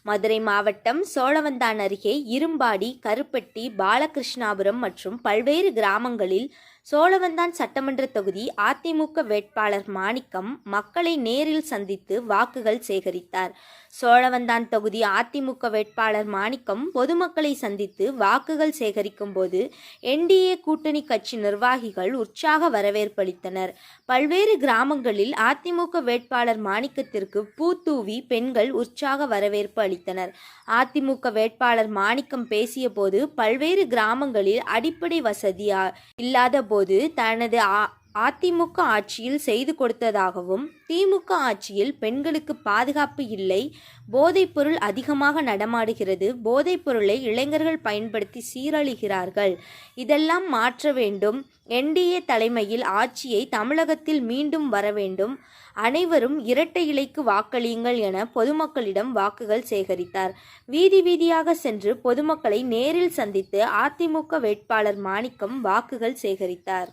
மதுரை மாவட்டம் சோழவந்தான் அருகே இரும்பாடி, கருப்பட்டி, பாலகிருஷ்ணாபுரம் மற்றும் பல்வேறு கிராமங்களில் சோழவந்தான் சட்டமன்ற தொகுதி அதிமுக வேட்பாளர் மாணிக்கம் மக்களை நேரில் சந்தித்து வாக்குகள் சேகரித்தார். சோழவந்தான் தொகுதி அதிமுக வேட்பாளர் மாணிக்கம் பொதுமக்களை சந்தித்து வாக்குகள் சேகரிக்கும் போது என்டிஏ கூட்டணி கட்சி நிர்வாகிகள் உற்சாக வரவேற்பளித்தனர். பல்வேறு கிராமங்களில் அதிமுக வேட்பாளர் மாணிக்கத்திற்கு பூத்தூவி பெண்கள் உற்சாக வரவேற்பு அளித்தனர். அதிமுக வேட்பாளர் மாணிக்கம் பேசிய போது பல்வேறு கிராமங்களில் அடிப்படை வசதி இல்லாத போது தனது அதிமுக ஆட்சியில் செய்து கொடுத்ததாகவும், திமுக ஆட்சியில் பெண்களுக்கு பாதுகாப்பு இல்லை, போதைப்பொருள் அதிகமாக நடமாடுகிறது, போதைப்பொருளை இளைஞர்கள் பயன்படுத்தி சீரழிகிறார்கள், இதெல்லாம் மாற்ற வேண்டும், என்டிஏ தலைமையில் ஆட்சியை தமிழகத்தில் மீண்டும் வர வேண்டும், அனைவரும் இரட்டை இலைக்கு வாக்களியுங்கள் என பொதுமக்களிடம் வாக்குகள் சேகரித்தார். வீதி வீதியாக சென்று பொதுமக்களை நேரில் சந்தித்து அதிமுக வேட்பாளர் மாணிக்கம் வாக்குகள் சேகரித்தார்.